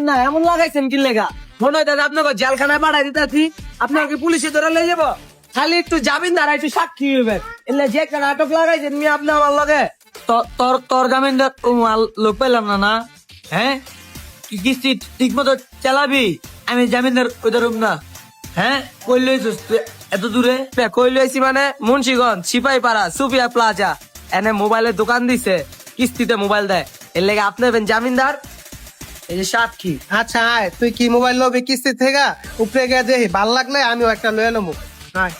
না এমন লাগাইছেন কি লেগা মনে হয় দাদা আপনাকে জেলখানায় পাঠাই দিতেছি আপনাকে পুলিশে ধরে লয়ে যাবো খালি একটু যাবেন দাঁড়া একটু সাক্ষী হইবে এলে যে একটা নাটক লাগাইছেন মি আপনি আমার লগে তোর তোর জামিনদার লোক পেলাম না না হ্যাঁ কিস্তি ঠিক মতো চালাবি আমি জামিনদার ওই ধরুম না হ্যাঁ কই লইছিস এত দূরে কই লইছি মানে মুন্সিগঞ্জ সিপাহীপাড়া সুফিয়া প্লাজা এনে মোবাইলের দোকান দিছে কিস্তিতে মোবাইল দেয় এর লেগে আপনি হবেন জামিনদার এই যে সাক্ষী আচ্ছা আয় তুই কি মোবাইল লবি কিস্তি থেকে উপরে গিয়ে দেখি ভাল লাগলে আমিও একটা লয়ে নেবো আয়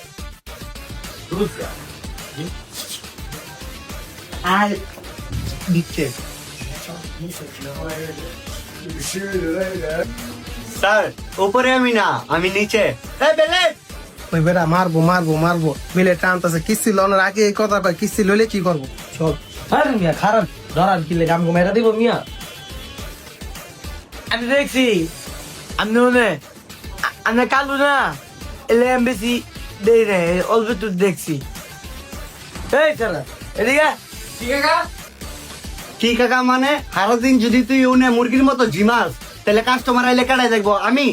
আয় দিচ্ছে স্যার উপরে আমি না আমি নিচে এই বেলে ওই বেটা মারবো মারবো মারবো বিলে টানতেছে কিস্তি লোনের আগে এই কথা কয় কিস্তি লইলে কি করবো চল আরে মিয়া খারাপ ধরার কি লেগে আমাকে মেরা দিব মিয়া আমি দেখছি আমি মনে আমি কালু না এলে আমি বেশি দেই না অল্প একটু দেখছি এই চলা এদিকে ঠিক আছে কি কাকা মানে সারাদিন যদি তুই উনে মুরগির মতো জিমাস তাহলে কাস্টমার আইলে কাটাই দেখবো আমি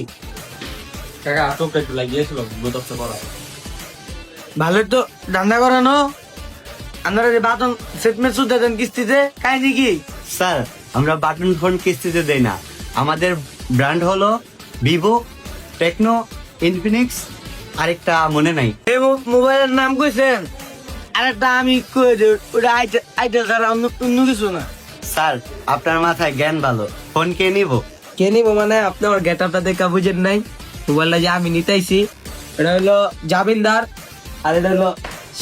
ভালো তো ধান্দা করানো আপনারা যে বাতন সেটমেন্ট সুদ দেন কিস্তিতে কাহিনী কি স্যার আমরা বাটন ফোন কিস্তিতে দেই না আমাদের ব্র্যান্ড হলো ভিভো টেকনো ইনফিনিক্স আরেকটা মনে নাই এই মোবাইলের নাম কইছেন আরেকটা আমি কই দেব ওটা আইটা ছাড়া অন্য কিছু না স্যার আপনার মাথায় জ্ঞান ভালো ফোন কে নিব কে নিবো মানে আপনি আমার গেট আপটা দেখা বুঝেন নাই মোবাইলটা যে আমি নিতেছি এটা হলো জামিনদার আর এটা হলো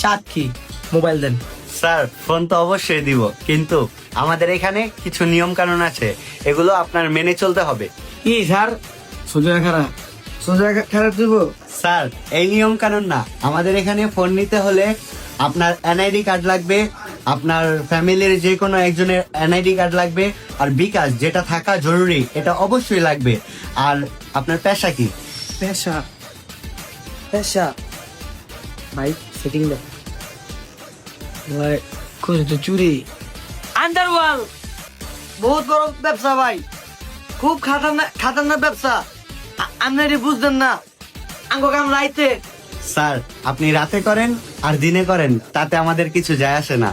সাক্ষী মোবাইল দেন স্যার ফোন তো অবশ্যই দিব কিন্তু আমাদের এখানে কিছু নিয়ম কানুন আছে এগুলো আপনার মেনে চলতে হবে কি স্যার সোজা খারাপ দিব স্যার এই নিয়ম কানুন না আমাদের এখানে ফোন নিতে হলে আপনার এনআইডি কার্ড লাগবে আপনার ফ্যামিলির যে কোনো একজনের এনআইডি কার্ড লাগবে আর বিকাশ যেটা থাকা জরুরি এটা অবশ্যই লাগবে আর আপনার পেশা কি পেশা পেশা ভাই সেটিং দে ভাই কোন তো চুরি আন্ডারওয়াল বহুত বড় ব্যবসা ভাই খুব খাতারনাক ব্যবসা আপনারা বুঝতেন না আঙ্গো কাম রাইতে স্যার আপনি রাতে করেন আর দিনে করেন তাতে আমাদের কিছু যায় আসে না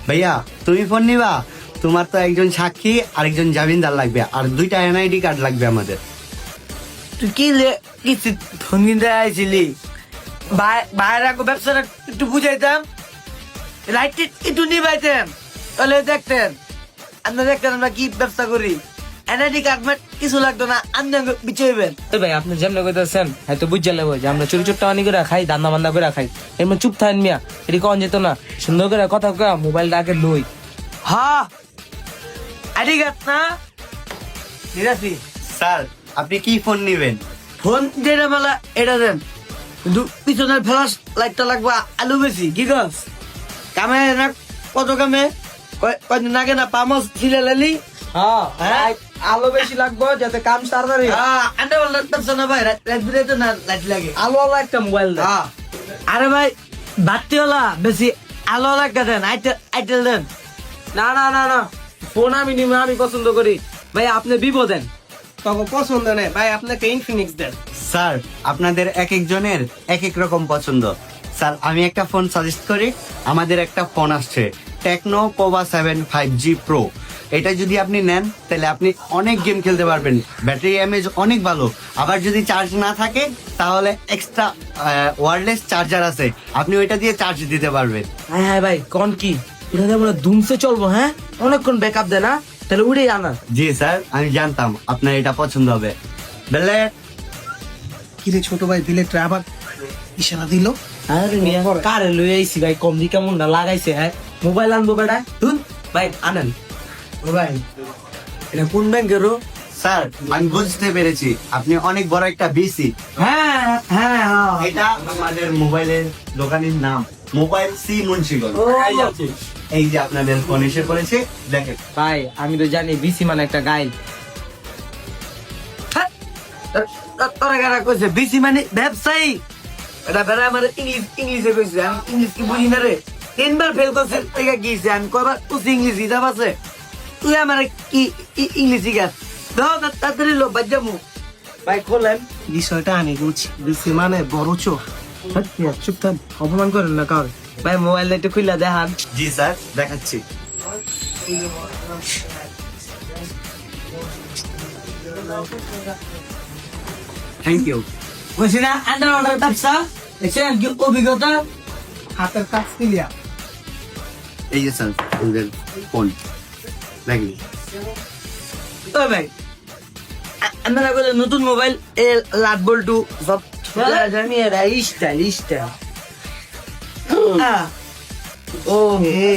ভাইয়া তুমি ফোন নিবা তোমার তো একজন সাক্ষী আর একজন জামিনদার লাগবে আর দুইটা এনআইডি কার্ড লাগবে আমাদের তুই কি কিছু ফোন কিনতে আইছিলি বাইরে আঙ্গো ব্যবসাটা একটু বুঝাইতাম রাইট একটু নিবাইতাম তাহলে দেখতেন আপনারা দেখতেন আমরা কি ব্যবসা করি এনআইডি কার্ড কিছু লাগতো না আপনি বিচইবেন ভাই আপনি যেমন কইতেছেন হয়তো বুঝে লেবো যে আমরা চুরি চুট্টা আনি করে খাই দান্দা বান্দা করে খাই এর মধ্যে চুপ থাকেন মিয়া এটি কন যেত না সুন্দর করে কথা কয়া মোবাইলটা আগে লই হ্যাঁ আইডি কার্ড না নিরাশি স্যার আপনি কি ফোন নেবেন ফোন যেটা মেলা এটা দেন কিন্তু পিছনের ফ্লাশ লাইটটা লাগবে আলু বেশি কি গাছ কামে না কত কামে কয়দিন আগে না পামস ছিলে লালি হ্যাঁ আলো বেশি লাগবে যাতে কাম তাড়াতাড়ি আন্ডা বল লাগতেছে না ভাই রাত বিরাতে না লাইট লাগে আলো আলো একটা মোবাইল দে আরে ভাই বাতিওয়ালা বেশি আলো লাগা দেন আইটেল দেন না না না না ফোন আমি নিব আমি পছন্দ করি ভাই আপনি ভিভো দেন তবে পছন্দ নেই ভাই আপনাকে ইনফিনিক্স দেন স্যার আপনাদের এক একজনের এক এক রকম পছন্দ স্যার আমি একটা ফোন সাজেস্ট করি আমাদের একটা ফোন আসছে টেকনো পোভা 7 5G প্রো এটা যদি আপনি নেন তাহলে আপনি অনেক গেম খেলতে পারবেন ব্যাটারি এমএজ অনেক ভালো আবার যদি চার্জ না থাকে তাহলে এক্সট্রা ওয়্যারলেস চার্জার আছে আপনি ওইটা দিয়ে চার্জ দিতে পারবেন হ্যাঁ হ্যাঁ ভাই কোন কি এটা আমরা ধুমসে চলবো হ্যাঁ অনেকক্ষণ ব্যাকআপ দেয় না তাহলে উড়েই আনা জি স্যার আমি জানতাম আপনার এটা পছন্দ হবে বলে কিরে ছোট ভাই দিলে আবার ইশারা দিল আরে মিয়া কারে লই আইছি ভাই কম দি কেমন না লাগাইছে হ্যাঁ মোবাইল আনবো বেটা শুন ভাই আনেন ও ভাই এটা কোন ব্যাংকেরও স্যার আমি বুঝতে পেরেছি আপনি অনেক বড় একটা বিসি হ্যাঁ হ্যাঁ হ্যাঁ এটা আমাদের মোবাইলের দোকানের নাম মোবাইল সি মুন্সিগঞ্জ এই যে আপনাদের ফোন এসে পড়েছে দেখেন ভাই আমি তো জানি বিসি মানে একটা গাইড তোরা কারা কইছে বিসি মানে ব্যবসায়ী এটা বেড়া আমার ইংলিশে কইছে আমি ইংলিশ কি বুঝি না রে 3 বার ফেল করছে এটা গিয়েছে আমি কয়বার তুই ইংলিশ হিসাব আছে তুই আমার কি ইংলিশ শিখাস দাও তাড়াতাড়ি লো বাজ্জামু ভাই খোলেন। বিষয়টা আমি বুঝছি বুঝছি মানে বড় চোখ চুপ থাম, অপমান করেন না কার। ভাই মোবাইলটা একটু খুলে দেখান। জি স্যার দেখাচ্ছি। Thank you. বলছি না আন্ডার অর্ডার ব্যবসা দেখছেন কি অভিজ্ঞতা হাতের কাজ ক্লিয়ার এই যে স্যার আমাদের ফোন দেখি। ও ভাই আমরা বলে নতুন মোবাইল এ লাট বল্টু সব জানি এরা স্টাইল স্টাইল ও হে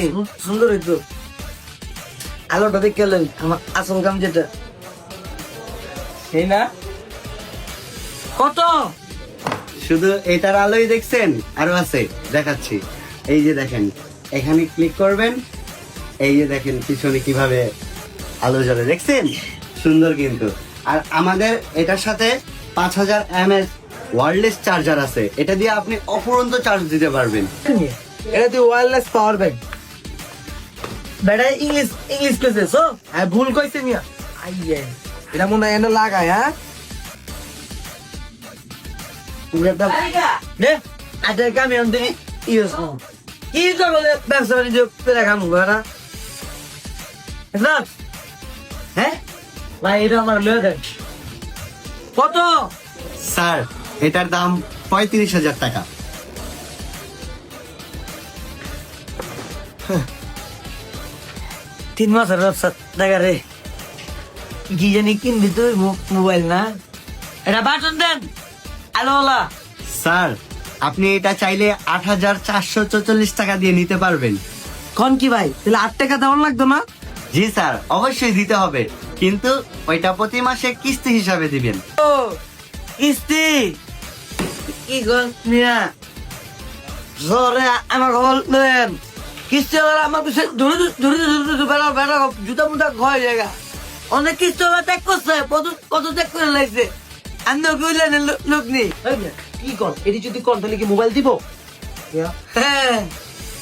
সুন্দর হইতো আলোটা দেখে গেলেন আমার আসল কাম যেটা এই না কত শুধু এটার আলোই দেখছেন, আরো আছে দেখাচ্ছি। এই যে দেখেন, এখানে ক্লিক করবেন, এই যে দেখেন পিছনে কিভাবে আলো জ্বলে, দেখছেন? সুন্দর কিন্তু। আর আমাদের এটার সাথে 5000 mAh ওয়্যারলেস চার্জার আছে, এটা দিয়ে আপনি অফুরন্ত চার্জ দিতে পারবেন। এটা তুই ওয়্যারলেস পাওয়ার ব্যাংক। বেটা ইংলিশ ইংলিশ কেছে সো হ্যাঁ ভুল কইছে মিয়া। আইয়ে এটা মনে হয় এনে লাগায়। হ্যাঁ নে আজ কামি অন্তে ইউজ কি তো বলে ব্যবসা বাণিজ্য পেরা কাম করা না হ্যাঁ ভাই এটা আমার লয়ে দেন কত স্যার এটার দাম 35,000 টাকা। 3 মাসের ব্যবসা দেখা রে কি জানি কিনবি তুই মোবাইল না এটা বাটন দেন আলোলা স্যার আপনি এটা চাইলে 8,444 টাকা দিয়ে নিতে পারবেন। কোন কি ভাই তাহলে 8 টাকা দেওয়ার লাগতো না জি স্যার অবশ্যই দিতে হবে, কিন্তু ওইটা প্রতি মাসে কিস্তি হিসাবে দিবেন। ও কিস্তি কি গন মিয়া জোরে আমার হল দেন কিস্তি ওরা আমার পিছে ধরে ধরে ধরে বেড়া বেড়া জুতা মুটা ঘয় জায়গা অনেক কিস্তি ওরা ত্যাগ করছে কত ত্যাগ করে লাগছে আমি কইলেন লোক নেই কি কর এটি যদি কর তাহলে কি মোবাইল দিব? হ্যাঁ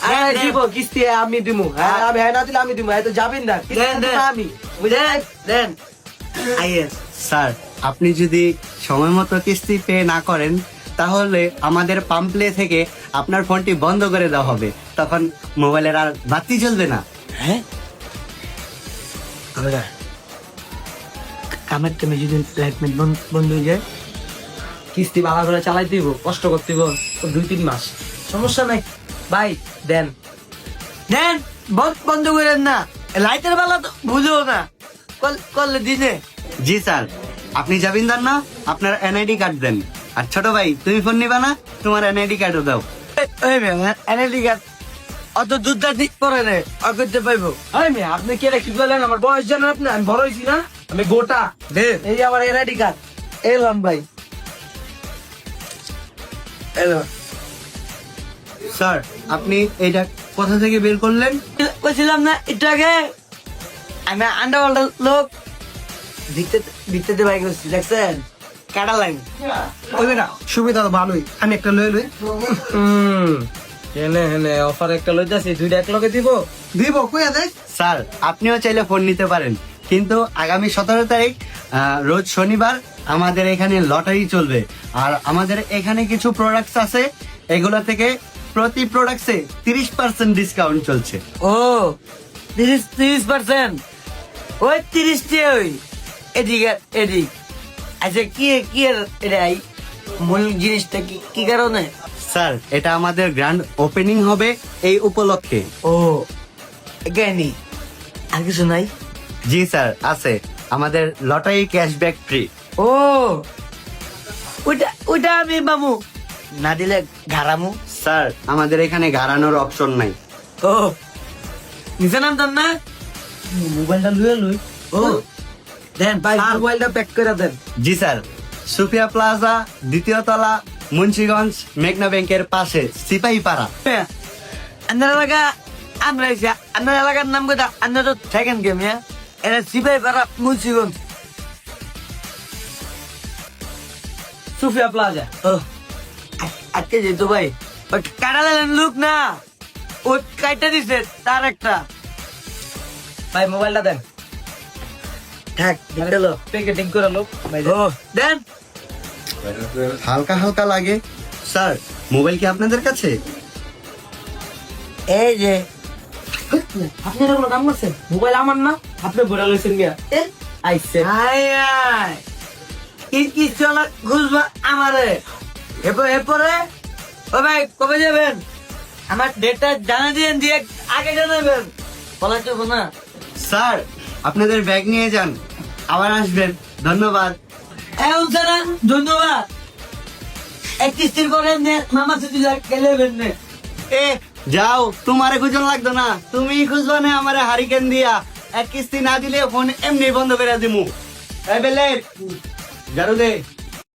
হ্যাঁ দিব, কিস্তি আমি দিব। হ্যাঁ আমি হ্যাঁ না দিলে আমি দিব। তো যাবেন না, কিস্তি দেন দিব দেন না আমি। দেন দেন আইয়েস স্যার আপনি যদি সময় মতো কিস্তি পে না করেন তাহলে আমাদের পাম্পলে থেকে আপনার ফোনটি বন্ধ করে দেওয়া হবে, তখন মোবাইলের আর বাতি জ্বলবে না। হ্যাঁ আমরা কামের টাইমে যদি লাইটমেন্ট বন্ধ হয়ে যায় কিস্তি ভালো করে চালাই দিব, কষ্ট করতে দিব 2-3 মাস, সমস্যা নাই। ভাই দেন। দেন বন্ধ করেন না লাইটের বেলা তো বুঝো না করলে দিনে জি স্যার আপনি জামিনদার না, আপনার এনআইডি কার্ড দেন। আর ছোট ভাই তুমি ফোন নিবা না, তোমার এনআইডি কার্ডও দাও। এনআইডি কার্ড অত দুধটা ঠিক পরে নেই অকরতে পাইবো আরে মেয়ে আপনি কে রে কি বলেন? আমার বয়স জানেন আপনি? আমি বড় হয়েছি না, আমি গোটা। দে এই যে আমার এনআইডি কার্ড। এলাম ভাই এলো স্যার আপনি এইটা কোথা থেকে বের করলেন? বলছিলাম না একটু আগে আমি আন্ডারওয়ার্ল্ড লোক ভিত্তিতে বাইক করছি দেখছেন কাটা লাইন ওই বেটা সুবিধা তো ভালোই, আমি একটা লই লই হেনে হেনে অফার একটা লইতাছি, 2টা এক লগে দিব। দিব কইয়া দেখ। স্যার আপনিও চাইলে ফোন নিতে পারেন, কিন্তু আগামী 17 তারিখ রোজ শনিবার আমাদের এখানে লটারি চলবে। আর আমাদের এখানে কিছু প্রোডাক্টস আছে, এগুলো থেকে প্রতি প্রোডাক্টসে 30% ডিসকাউন্ট চলছে। ও 30% ওই 30টি ওই এদিকে এদিক আচ্ছা কি কি এটা মূল জিনিসটা কি কি কারণে স্যার এটা আমাদের গ্র্যান্ড ওপেনিং হবে এই উপলক্ষে। ও জ্ঞানী আর কিছু নাই জি স্যার আছে, আমাদের লটারি ক্যাশব্যাক ফ্রি। ও ওইটা আমি মামু না দিলে ঘাড়ামু স্যার আমাদের এখানে গাড়ানোর অপশন নাই। ও নিচে নামতাম না মোবাইলটা লুয়ে লই। ও দেন ভাই আর মোবাইলটা প্যাক করে দেন। জি স্যার, সুফিয়া প্লাজা, 2য় তলা, মুন্সিগঞ্জ, মেঘনা ব্যাংকের পাশে, সিপাহীপাড়া। আপনার এলাকা আমরা এসে আপনার এলাকার নাম কোথা আপনার তো থাকেন কে মিয়া এটা সিপাহী পাড়া মুন্সিগঞ্জ সুফিয়া প্লাজা। ও আজকে যেত ভাই ওই কাটা দিলেন লোক না ওই কাইটা দিছে তার একটা ভাই মোবাইলটা দেন। থাক গেলো প্যাকেটিং করে লো ভাই ও দেন হালকা হালকা লাগে। স্যার মোবাইল কি আপনাদের কাছে? এই যে আপনারা কোনো কাম করছেন মোবাইল আমার না আপনি বড় লইছেন মিয়া আইছে আয় আয় কি চলা খুঁজবা আমারে এরপরে ও ভাই কবে যাবেন আমার ডেটটা জানা দিয়েন দিয়ে আগে জানাবেন বলা যাবো না স্যার আপনাদের ব্যাগ নিয়ে যান, আবার আসবেন। ধন্যবাদ। এখন স্যার ধন্যবাদ 31 করে মামা ছুটি গেলেবেন না এ যাও, তোমারে খুঁজন লাগতো না, তুমি খুঁজবা না আমারে হারিকেন দিয়া। এক কিস্তি না দিলে ফোন এমনি বন্ধ করে দিমু। এই বেলে ঝাড়ু দে।